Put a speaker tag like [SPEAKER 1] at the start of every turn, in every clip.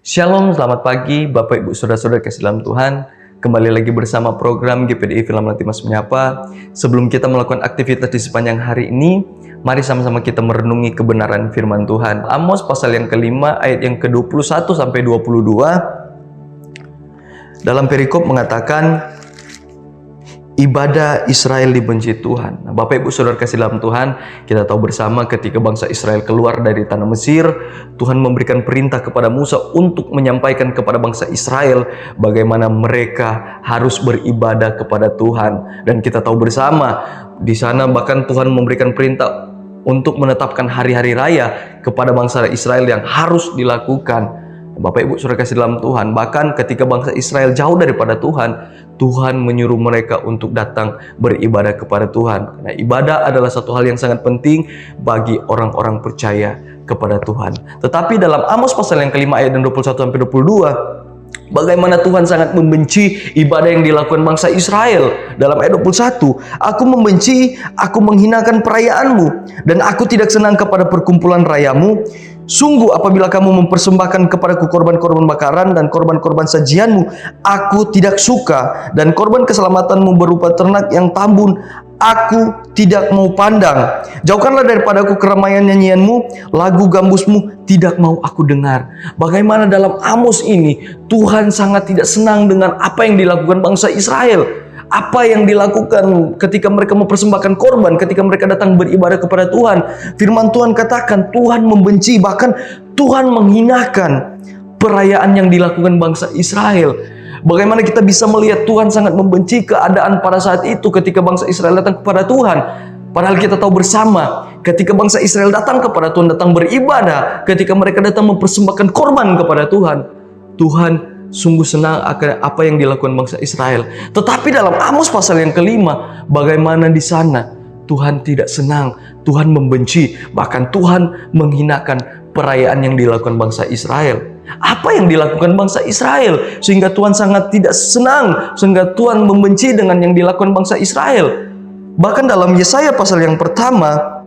[SPEAKER 1] Shalom, selamat pagi Bapak Ibu Saudara-saudara kasih dalam Tuhan. Kembali lagi bersama program GPDI Film Latimas Menyapa. Sebelum kita melakukan aktivitas di sepanjang hari ini, mari sama-sama kita merenungi kebenaran firman Tuhan. Amos pasal yang kelima ayat yang ke-21 sampai 22. Dalam perikop mengatakan ibadah Israel dibenci Tuhan. Nah, Bapak Ibu Saudara kasih dalam Tuhan, kita tahu bersama ketika bangsa Israel keluar dari tanah Mesir, Tuhan memberikan perintah kepada Musa untuk menyampaikan kepada bangsa Israel bagaimana mereka harus beribadah kepada Tuhan. Dan kita tahu bersama di sana bahkan Tuhan memberikan perintah untuk menetapkan hari-hari raya kepada bangsa Israel yang harus dilakukan. Bapak Ibu Saudara kasih dalam Tuhan, bahkan ketika bangsa Israel jauh daripada Tuhan, Tuhan menyuruh mereka untuk datang beribadah kepada Tuhan. Karena ibadah adalah satu hal yang sangat penting bagi orang-orang percaya kepada Tuhan. Tetapi dalam Amos pasal yang kelima ayat 21 sampai 22, bagaimana Tuhan sangat membenci ibadah yang dilakukan bangsa Israel. Dalam ayat 21, aku membenci, aku menghinakan perayaanmu, dan aku tidak senang kepada perkumpulan rayamu. Sungguh apabila kamu mempersembahkan kepadaku korban-korban bakaran dan korban-korban sajianmu, aku tidak suka, dan korban keselamatanmu berupa ternak yang tambun, aku tidak mau pandang. Jauhkanlah daripadaku keramaian nyanyianmu, lagu gambusmu tidak mau aku dengar. Bagaimana dalam Amos ini Tuhan sangat tidak senang dengan apa yang dilakukan bangsa Israel. Apa yang dilakukan ketika mereka mempersembahkan korban, ketika mereka datang beribadah kepada Tuhan. Firman Tuhan katakan Tuhan membenci, bahkan Tuhan menghinakan perayaan yang dilakukan bangsa Israel. Bagaimana kita bisa melihat Tuhan sangat membenci keadaan pada saat itu ketika bangsa Israel datang kepada Tuhan. Padahal kita tahu bersama ketika bangsa Israel datang kepada Tuhan, datang beribadah, ketika mereka datang mempersembahkan korban kepada Tuhan, Tuhan sungguh senang akan apa yang dilakukan bangsa Israel. Tetapi dalam Amos pasal yang kelima, bagaimana di sana Tuhan tidak senang, Tuhan membenci, bahkan Tuhan menghinakan perayaan yang dilakukan bangsa Israel. Apa yang dilakukan bangsa Israel sehingga Tuhan sangat tidak senang, sehingga Tuhan membenci dengan yang dilakukan bangsa Israel? Bahkan dalam Yesaya pasal yang pertama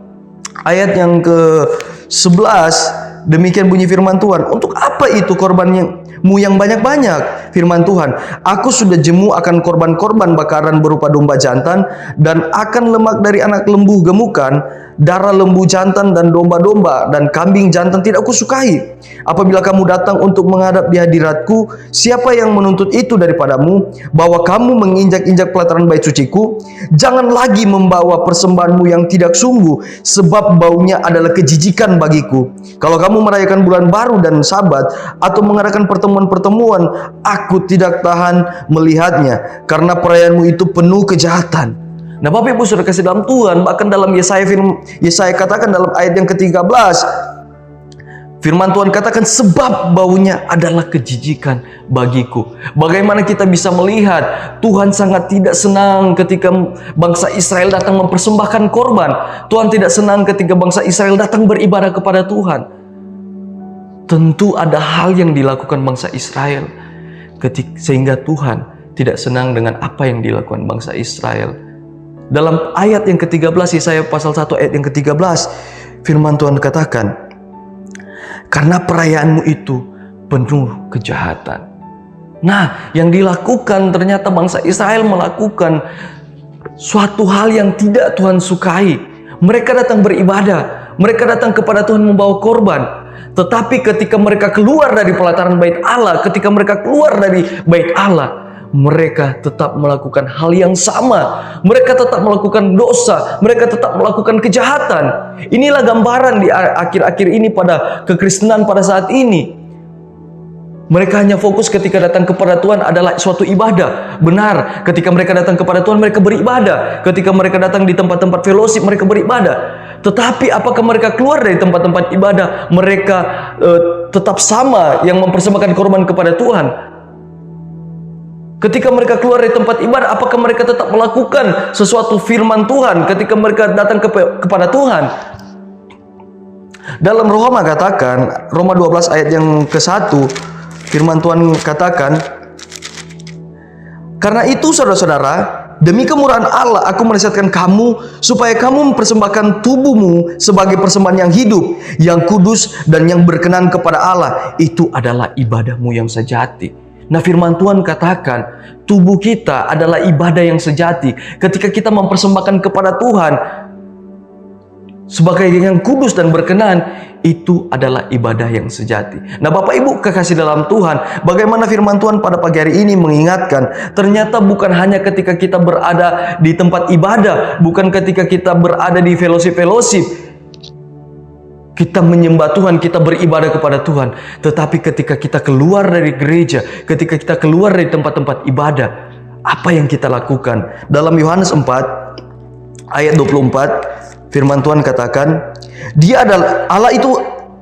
[SPEAKER 1] ayat yang ke-11, demikian bunyi firman Tuhan, untuk apa itu korbanmu yang banyak-banyak? Firman Tuhan, aku sudah jemu akan korban-korban bakaran berupa domba jantan, dan akan lemak dari anak lembu gemukan, darah lembu jantan dan domba-domba dan kambing jantan tidak kusukai. Apabila kamu datang untuk menghadap di hadiratku, siapa yang menuntut itu daripadamu, bahwa kamu menginjak-injak pelataran bait suciku? Jangan lagi membawa persembahanmu yang tidak sungguh, sebab baunya adalah kejijikan bagiku. Kalau kamu merayakan bulan baru dan sabat, atau mengadakan pertemuan-pertemuan, aku tidak tahan melihatnya, karena perayaanmu itu penuh kejahatan. Nah, Bapak Ibu Saudara kasih dalam Tuhan, bahkan dalam Yesaya katakan dalam ayat yang ke-13, firman Tuhan katakan, sebab baunya adalah kejijikan bagiku. Bagaimana kita bisa melihat Tuhan sangat tidak senang ketika bangsa Israel datang mempersembahkan korban. Tuhan tidak senang ketika bangsa Israel datang beribadah kepada Tuhan. Tentu ada hal yang dilakukan bangsa Israel sehingga Tuhan tidak senang dengan apa yang dilakukan bangsa Israel. Dalam ayat yang ke-13, Yesaya pasal 1 ayat yang ke-13, firman Tuhan katakan, karena perayaanmu itu penuh kejahatan. Nah, yang dilakukan ternyata bangsa Israel melakukan suatu hal yang tidak Tuhan sukai. Mereka datang beribadah, mereka datang kepada Tuhan membawa korban. Tetapi ketika mereka keluar dari pelataran bait Allah, ketika mereka keluar dari bait Allah, mereka tetap melakukan hal yang sama. Mereka tetap melakukan dosa, mereka tetap melakukan kejahatan. Inilah gambaran di akhir-akhir ini pada kekristenan pada saat ini. Mereka hanya fokus ketika datang kepada Tuhan adalah suatu ibadah. Benar, ketika mereka datang kepada Tuhan mereka beribadah. Ketika mereka datang di tempat-tempat fellowship mereka beribadah. Tetapi apakah mereka keluar dari tempat-tempat ibadah, mereka tetap sama yang mempersembahkan korban kepada Tuhan? Ketika mereka keluar dari tempat ibadah, apakah mereka tetap melakukan sesuatu firman Tuhan ketika mereka datang kepada Tuhan? Dalam Roma katakan, Roma 12 ayat yang ke-1, firman Tuhan katakan, karena itu saudara-saudara, demi kemurahan Allah aku mensyaratkan kamu supaya kamu mempersembahkan tubuhmu sebagai persembahan yang hidup, yang kudus dan yang berkenan kepada Allah. Itu adalah ibadahmu yang sejati. Nah, firman Tuhan katakan tubuh kita adalah ibadah yang sejati. Ketika kita mempersembahkan kepada Tuhan sebagai yang kudus dan berkenan, itu adalah ibadah yang sejati. Nah, Bapak Ibu kekasih dalam Tuhan, bagaimana firman Tuhan pada pagi hari ini mengingatkan, ternyata bukan hanya ketika kita berada di tempat ibadah, bukan ketika kita berada di fellowship, kita menyembah Tuhan, kita beribadah kepada Tuhan, tetapi ketika kita keluar dari gereja, ketika kita keluar dari tempat-tempat ibadah, apa yang kita lakukan? Dalam Yohanes 4 ayat 24, firman Tuhan katakan, Dia adalah Allah itu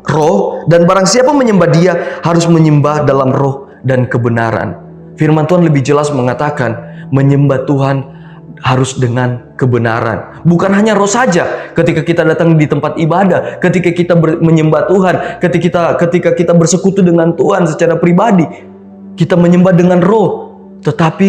[SPEAKER 1] roh, dan barang siapa menyembah Dia harus menyembah dalam roh dan kebenaran. Firman Tuhan lebih jelas mengatakan menyembah Tuhan harus dengan kebenaran. Bukan hanya roh saja. Ketika kita datang di tempat ibadah, ketika kita menyembah Tuhan, ketika kita bersekutu dengan Tuhan secara pribadi, kita menyembah dengan roh, tetapi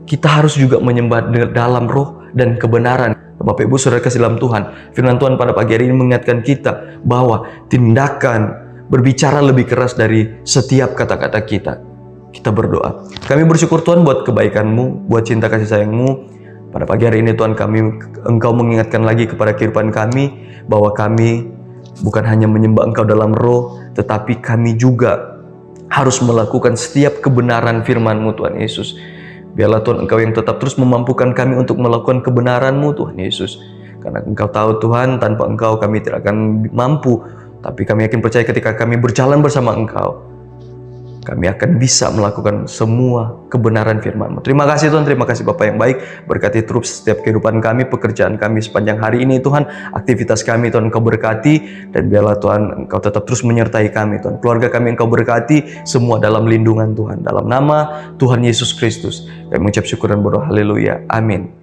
[SPEAKER 1] kita harus juga menyembah dalam roh dan kebenaran. Bapak Ibu Saudara kasih dalam Tuhan, firman Tuhan pada pagi hari ini mengingatkan kita bahwa tindakan berbicara lebih keras dari setiap kata-kata kita. Kita berdoa. Kami bersyukur Tuhan buat kebaikan-Mu, buat cinta kasih sayang-Mu. Pada pagi hari ini Tuhan, Engkau mengingatkan lagi kepada kehidupan kami bahwa kami bukan hanya menyembah Engkau dalam roh, tetapi kami juga harus melakukan setiap kebenaran firman-Mu Tuhan Yesus. Biarlah Tuhan Engkau yang tetap terus memampukan kami untuk melakukan kebenaran-Mu Tuhan Yesus. Karena Engkau tahu Tuhan, tanpa Engkau kami tidak akan mampu. Tapi kami yakin percaya ketika kami berjalan bersama Engkau, kami akan bisa melakukan semua kebenaran firman-Mu. Terima kasih Tuhan, terima kasih Bapa yang baik. Berkati terus setiap kehidupan kami, pekerjaan kami sepanjang hari ini Tuhan. Aktivitas kami Tuhan Engkau berkati. Dan biarlah Tuhan Engkau tetap terus menyertai kami Tuhan. Keluarga kami Engkau berkati, semua dalam lindungan Tuhan. Dalam nama Tuhan Yesus Kristus kami mengucap syukur dan berdoa. Haleluya. Amin.